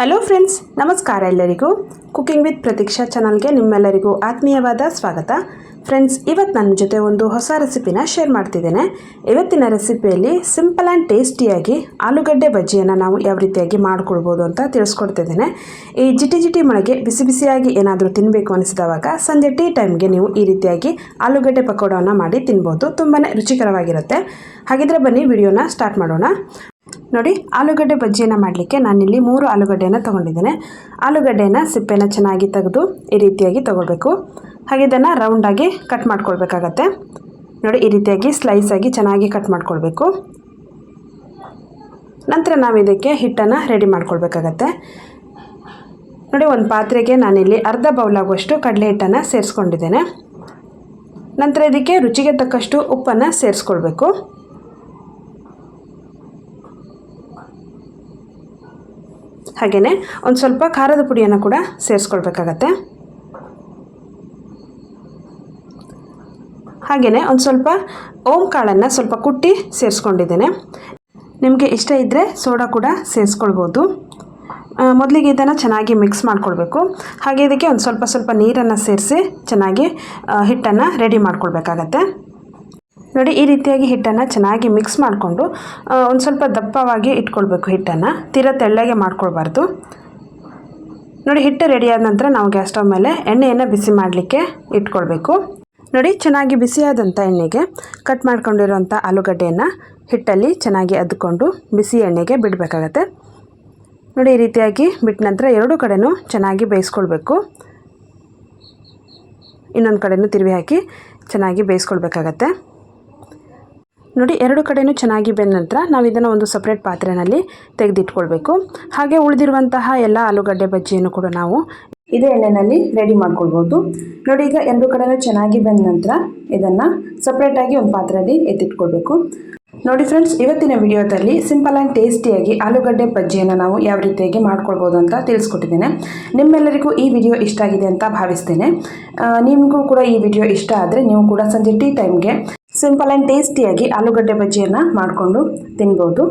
Hello friends, ನಮಸ್ಕಾರ ಎಲ್ಲರಿಗೂ. Cooking with Pratiksha ಚಾನಲ್ಗೆ ನಿಮ್ಮೆಲ್ಲರಿಗೂ ಆತ್ಮೀಯವಾದ ಸ್ವಾಗತ. ಫ್ರೆಂಡ್ಸ್, ಇವತ್ತು ನನ್ನ ಜೊತೆ ಒಂದು ಹೊಸ ರೆಸಿಪಿನ ಶೇರ್ ಮಾಡ್ತಿದ್ದೇನೆ. ಇವತ್ತಿನ ರೆಸಿಪಿಯಲ್ಲಿ ಸಿಂಪಲ್ ಆ್ಯಂಡ್ ಟೇಸ್ಟಿಯಾಗಿ ಆಲೂಗಡ್ಡೆ ಬಜ್ಜಿಯನ್ನು ನಾವು ಯಾವ ರೀತಿಯಾಗಿ ಮಾಡ್ಕೊಳ್ಬೋದು ಅಂತ ತಿಳಿಸ್ಕೊಡ್ತಿದ್ದೇನೆ. ಈ ಜಿಟಿ ಮಳೆಗೆ ಬಿಸಿ ಬಿಸಿಯಾಗಿ ಏನಾದರೂ ತಿನ್ನಬೇಕು ಅನಿಸಿದವಾಗ ಸಂಜೆ ಟೀ ಟೈಮ್ಗೆ ನೀವು ಈ ರೀತಿಯಾಗಿ ಆಲೂಗಡ್ಡೆ ಪಕೋಡವನ್ನು ಮಾಡಿ ತಿನ್ಬೋದು. ತುಂಬಾ ರುಚಿಕರವಾಗಿರುತ್ತೆ. ಹಾಗಿದ್ರೆ ಬನ್ನಿ ವಿಡಿಯೋನ ಸ್ಟಾರ್ಟ್ ಮಾಡೋಣ. ನೋಡಿ, ಆಲೂಗಡ್ಡೆ ಬಜ್ಜಿಯನ್ನು ಮಾಡಲಿಕ್ಕೆ ನಾನಿಲ್ಲಿ 3 ಆಲೂಗಡ್ಡೆಯನ್ನು ತೊಗೊಂಡಿದ್ದೇನೆ. ಆಲೂಗಡ್ಡೆಯನ್ನು ಸಿಪ್ಪೆನ ಚೆನ್ನಾಗಿ ತೆಗೆದು ಈ ರೀತಿಯಾಗಿ ತೊಗೊಳ್ಬೇಕು. ಹಾಗೆ ಇದನ್ನು ರೌಂಡಾಗಿ ಕಟ್ ಮಾಡ್ಕೊಳ್ಬೇಕಾಗತ್ತೆ. ನೋಡಿ, ಈ ರೀತಿಯಾಗಿ ಸ್ಲೈಸ್ ಆಗಿ ಚೆನ್ನಾಗಿ ಕಟ್ ಮಾಡ್ಕೊಳ್ಬೇಕು. ನಂತರ ನಾವು ಇದಕ್ಕೆ ಹಿಟ್ಟನ್ನು ರೆಡಿ ಮಾಡ್ಕೊಳ್ಬೇಕಾಗತ್ತೆ. ನೋಡಿ, ಒಂದು ಪಾತ್ರೆಗೆ ನಾನಿಲ್ಲಿ ಅರ್ಧ ಬೌಲ್ ಆಗುವಷ್ಟು ಕಡಲೆ ಹಿಟ್ಟನ್ನು ಸೇರಿಸ್ಕೊಂಡಿದ್ದೇನೆ. ನಂತರ ಇದಕ್ಕೆ ರುಚಿಗೆ ತಕ್ಕಷ್ಟು ಉಪ್ಪನ್ನು ಸೇರಿಸ್ಕೊಳ್ಬೇಕು. ಹಾಗೆಯೇ ಒಂದು ಸ್ವಲ್ಪ ಖಾರದ ಪುಡಿಯನ್ನು ಕೂಡ ಸೇರಿಸ್ಕೊಳ್ಬೇಕಾಗತ್ತೆ. ಹಾಗೆಯೇ ಒಂದು ಸ್ವಲ್ಪ ಓಂ ಕಾಳನ್ನು ಸ್ವಲ್ಪ ಕುಟ್ಟಿ ಸೇರಿಸ್ಕೊಂಡಿದ್ದೇನೆ. ನಿಮಗೆ ಇಷ್ಟ ಇದ್ದರೆ ಸೋಡಾ ಕೂಡ ಸೇರಿಸ್ಕೊಳ್ಬೋದು. ಮೊದಲಿಗೆ ಇದನ್ನು ಚೆನ್ನಾಗಿ ಮಿಕ್ಸ್ ಮಾಡ್ಕೊಳ್ಬೇಕು. ಹಾಗೆ ಇದಕ್ಕೆ ಒಂದು ಸ್ವಲ್ಪ ನೀರನ್ನು ಸೇರಿಸಿ ಚೆನ್ನಾಗಿ ಹಿಟ್ಟನ್ನು ರೆಡಿ ಮಾಡ್ಕೊಳ್ಬೇಕಾಗತ್ತೆ. ನೋಡಿ, ಈ ರೀತಿಯಾಗಿ ಹಿಟ್ಟನ್ನು ಚೆನ್ನಾಗಿ ಮಿಕ್ಸ್ ಮಾಡಿಕೊಂಡು ಒಂದು ಸ್ವಲ್ಪ ದಪ್ಪವಾಗಿ ಇಟ್ಕೊಳ್ಬೇಕು. ಹಿಟ್ಟನ್ನು ತೀರಾ ತೆಳ್ಳಗೆ ಮಾಡ್ಕೊಳ್ಬಾರ್ದು. ನೋಡಿ, ಹಿಟ್ಟು ರೆಡಿಯಾದ ನಂತರ ನಾವು ಗ್ಯಾಸ್ ಸ್ಟವ್ ಮೇಲೆ ಎಣ್ಣೆಯನ್ನು ಬಿಸಿ ಮಾಡಲಿಕ್ಕೆ ಇಟ್ಕೊಳ್ಬೇಕು. ನೋಡಿ, ಚೆನ್ನಾಗಿ ಬಿಸಿಯಾದಂಥ ಎಣ್ಣೆಗೆ ಕಟ್ ಮಾಡ್ಕೊಂಡಿರುವಂಥ ಆಲೂಗಡ್ಡೆಯನ್ನು ಹಿಟ್ಟಲ್ಲಿ ಚೆನ್ನಾಗಿ ಅದ್ಕೊಂಡು ಬಿಸಿ ಎಣ್ಣೆಗೆ ಬಿಡಬೇಕಾಗತ್ತೆ. ನೋಡಿ, ಈ ರೀತಿಯಾಗಿ ಬಿಟ್ಟ ನಂತರ ಎರಡೂ ಕಡೆನೂ ಚೆನ್ನಾಗಿ ಬೇಯಿಸ್ಕೊಳ್ಬೇಕು. ಇನ್ನೊಂದು ಕಡೆನೂ ತಿರುವಿ ಹಾಕಿ ಚೆನ್ನಾಗಿ ಬೇಯಿಸ್ಕೊಳ್ಬೇಕಾಗತ್ತೆ. ನೋಡಿ, ಎರಡು ಕಡೆಯೂ ಚೆನ್ನಾಗಿ ಬೆಂದ ನಂತರ ನಾವು ಇದನ್ನು ಒಂದು ಸಪ್ರೇಟ್ ಪಾತ್ರೆಯಲ್ಲಿ ತೆಗೆದಿಟ್ಕೊಳ್ಬೇಕು. ಹಾಗೆ ಉಳಿದಿರುವಂತಹ ಎಲ್ಲ ಆಲೂಗಡ್ಡೆ ಬಜ್ಜಿಯನ್ನು ಕೂಡ ನಾವು ಇದೇ ಎಣ್ಣೆಯಲ್ಲಿ ರೆಡಿ ಮಾಡ್ಕೊಳ್ಬೋದು. ನೋಡಿ, ಈಗ ಎರಡು ಕಡೆಯೂ ಚೆನ್ನಾಗಿ ಬೆಂದ ನಂತರ ಇದನ್ನು ಸಪ್ರೇಟಾಗಿ ಒಂದು ಪಾತ್ರೆಯಲ್ಲಿ ಎತ್ತಿಟ್ಕೊಳ್ಬೇಕು. ನೋಡಿ ಫ್ರೆಂಡ್ಸ್, ಇವತ್ತಿನ ವಿಡಿಯೋದಲ್ಲಿ ಸಿಂಪಲ್ ಆ್ಯಂಡ್ ಟೇಸ್ಟಿಯಾಗಿ ಆಲೂಗಡ್ಡೆ ಬಜ್ಜಿಯನ್ನು ನಾವು ಯಾವ ರೀತಿಯಾಗಿ ಮಾಡ್ಕೊಳ್ಬೋದು ಅಂತ ತಿಳಿಸ್ಕೊಟ್ಟಿದ್ದೇನೆ. ನಿಮ್ಮೆಲ್ಲರಿಗೂ ಈ ವಿಡಿಯೋ ಇಷ್ಟ ಆಗಿದೆ ಅಂತ ಭಾವಿಸ್ತೇನೆ. ನಿಮಗೂ ಕೂಡ ಈ ವಿಡಿಯೋ ಇಷ್ಟ ಆದರೆ ನೀವು ಕೂಡ ಸಂಜೆ ಟೀ ಟೈಮ್ಗೆ ಸಿಂಪಲ್ ಆ್ಯಂಡ್ ಟೇಸ್ಟಿಯಾಗಿ ಆಲೂಗಡ್ಡೆ ಬಜ್ಜಿಯನ್ನು ಮಾಡಿಕೊಂಡು ತಿನ್ಬೋದು.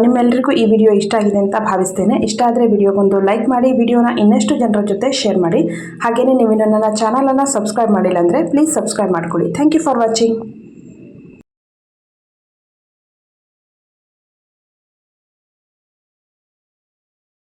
ನಿಮ್ಮೆಲ್ಲರಿಗೂ ಈ ವಿಡಿಯೋ ಇಷ್ಟ ಆಗಿದೆ ಅಂತ ಭಾವಿಸ್ತೇನೆ. ಇಷ್ಟ ಆದರೆ ವಿಡಿಯೋಗೊಂದು ಲೈಕ್ ಮಾಡಿ, ವಿಡಿಯೋನ ಇನ್ನಷ್ಟು ಜನರ ಜೊತೆ ಶೇರ್ ಮಾಡಿ. ಹಾಗೆಯೇ ನೀವು ನನ್ನ ಚಾನಲನ್ನು ಸಬ್ಸ್ಕ್ರೈಬ್ ಮಾಡಿಲ್ಲ ಅಂದರೆ ಪ್ಲೀಸ್ ಸಬ್ಸ್ಕ್ರೈಬ್ ಮಾಡ್ಕೊಳ್ಳಿ. Thank you for watching.